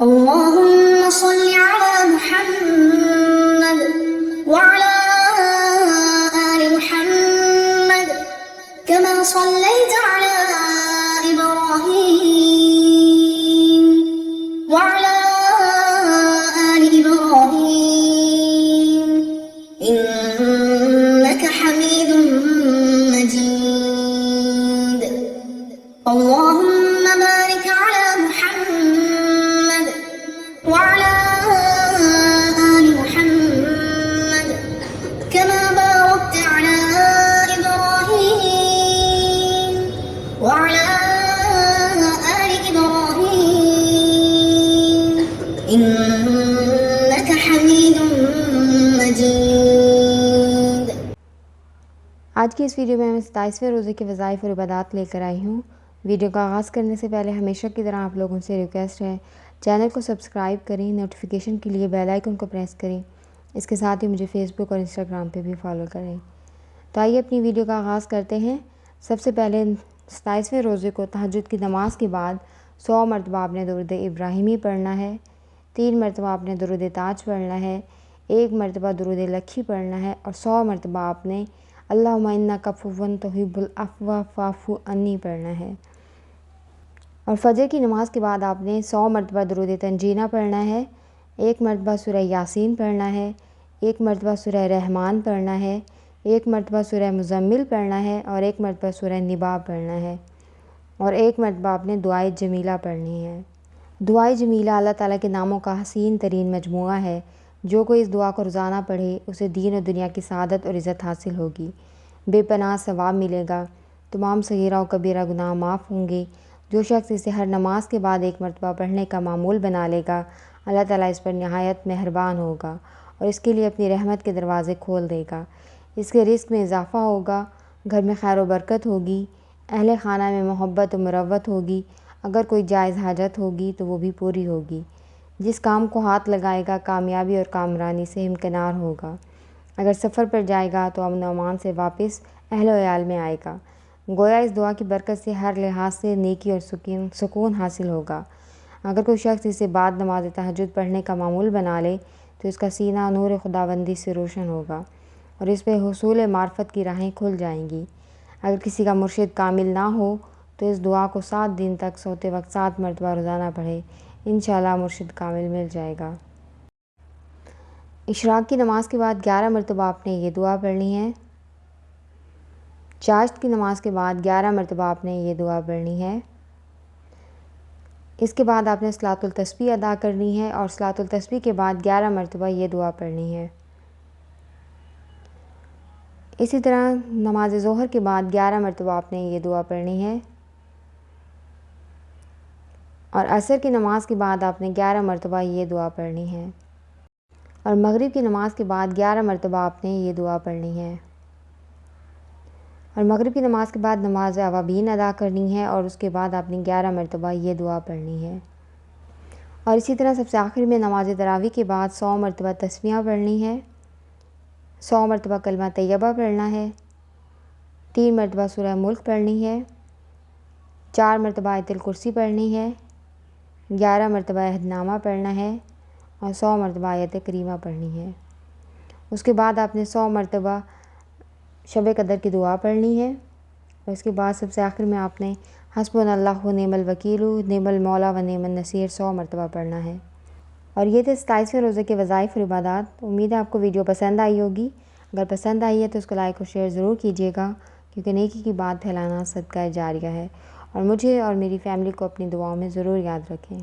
اللهم صل على محمد وعلى آل محمد كما صليت على إبراهيم وعلى آل إبراهيم إنك حميد مجيد. اللهم بارك على محمد وعلى آل محمد كما باركت على إبراهيم وعلى آل إبراهيم إنك حميد مجيد. آج کی اس ویڈیو میں 27ویں روزے کے وظائف اور عبادات لے کر آئی ہوں۔ ویڈیو کا آغاز کرنے سے پہلے ہمیشہ کی طرح آپ لوگوں سے ریکویسٹ ہے، چینل کو سبسکرائب کریں، نوٹیفیکیشن کے لیے بیل آئیکن کو پریس کریں، اس کے ساتھ ہی مجھے فیس بک اور انسٹاگرام پہ بھی فالو کریں۔ تو آئیے اپنی ویڈیو کا آغاز کرتے ہیں۔ سب سے پہلے 27ویں روزے کو تہجد کی نماز کے بعد 100 مرتبہ آپ نے درود ابراہیمی پڑھنا ہے، 3 مرتبہ آپ نے درود تاج پڑھنا ہے، 1 مرتبہ درود لکھی پڑھنا ہے اور 100 مرتبہ آپ نے اللہم انک عفو تحب العفو فاعف عنی پڑھنا ہے۔ اور فجر کی نماز کے بعد آپ نے 100 مرتبہ درود تنجینہ پڑھنا ہے، 1 مرتبہ سورہ یاسین پڑھنا ہے، 1 مرتبہ سورہ رحمان پڑھنا ہے، 1 مرتبہ سورہ مزمل پڑھنا ہے اور 1 مرتبہ سورہ نبا پڑھنا ہے اور 1 مرتبہ آپ نے دعائے جمیلہ پڑھنی ہے۔ دعائے جمیلہ اللہ تعالیٰ کے ناموں کا حسین ترین مجموعہ ہے۔ جو کوئی اس دعا کو روزانہ پڑھے اسے دین و دنیا کی سعادت اور عزت حاصل ہوگی، بے پناہ ثواب ملے گا، تمام صغیرہ و کبیرہ گناہ معاف ہوں گے۔ جو شخص اسے ہر نماز کے بعد 1 مرتبہ پڑھنے کا معمول بنا لے گا، اللہ تعالیٰ اس پر نہایت مہربان ہوگا اور اس کے لیے اپنی رحمت کے دروازے کھول دے گا۔ اس کے رزق میں اضافہ ہوگا، گھر میں خیر و برکت ہوگی، اہل خانہ میں محبت و مروت ہوگی، اگر کوئی جائز حاجت ہوگی تو وہ بھی پوری ہوگی۔ جس کام کو ہاتھ لگائے گا کامیابی اور کامرانی سے ہمکنار ہوگا۔ اگر سفر پر جائے گا تو امن و امان سے واپس اہل و عیال میں آئے گا۔ گویا اس دعا کی برکت سے ہر لحاظ سے نیکی اور سکون حاصل ہوگا۔ اگر کوئی شخص اسے بعد نماز تہجد پڑھنے کا معمول بنا لے تو اس کا سینہ نور خداوندی سے روشن ہوگا اور اس پہ حصول معرفت کی راہیں کھل جائیں گی۔ اگر کسی کا مرشد کامل نہ ہو تو اس دعا کو 7 دن تک سوتے وقت 7 مرتبہ روزانہ پڑھے، انشاءاللہ مرشد کامل مل جائے گا۔ اشراق کی نماز کے بعد 11 مرتبہ آپ نے یہ دعا پڑھنی ہے۔ چاشت کی نماز کے بعد 11 مرتبہ آپ نے یہ دعا پڑھنی ہے۔ اس کے بعد آپ نے صلاۃ التسبیح ادا کرنی ہے اور صلاۃ التسبیح کے بعد 11 مرتبہ یہ دعا پڑھنی ہے۔ اسی طرح نماز ظہر کے بعد 11 مرتبہ آپ نے یہ دعا پڑھنی ہے اور عصر کی نماز کے بعد آپ نے 11 مرتبہ یہ دعا پڑھنی ہے اور مغرب کی نماز کے بعد 11 مرتبہ آپ نے یہ دعا پڑھنی ہے اور مغرب کی نماز کے بعد نماز اوابین ادا کرنی ہے اور اس کے بعد آپ نے 11 مرتبہ یہ دعا پڑھنی ہے۔ اور اسی طرح سب سے آخر میں نماز تراویح کے بعد 100 مرتبہ تسبیحہ پڑھنی ہے، 100 مرتبہ کلمہ طیبہ پڑھنا ہے، 3 مرتبہ سورہ ملک پڑھنی ہے، 4 مرتبہ آیت الکرسی پڑھنی ہے، 11 مرتبہ عہد نامہ پڑھنا ہے اور 100 مرتبہ آیت کریمہ پڑھنی ہے۔ اس کے بعد آپ نے 100 مرتبہ شب قدر کی دعا پڑھنی ہے اور اس کے بعد سب سے آخر میں آپ نے حسبنا اللہ و نعم الوکیل نعم المولا و نعم النصیر 100 مرتبہ پڑھنا ہے۔ اور یہ تھے 27ویں روزے کے وظائف اور عبادات۔ امید ہے آپ کو ویڈیو پسند آئی ہوگی۔ اگر پسند آئی ہے تو اس کو لائک اور شیئر ضرور کیجیے گا، کیونکہ نیکی کی بات پھیلانا صدقہ جاریہ ہے، اور مجھے اور میری فیملی کو اپنی دعاؤں میں ضرور یاد رکھیں۔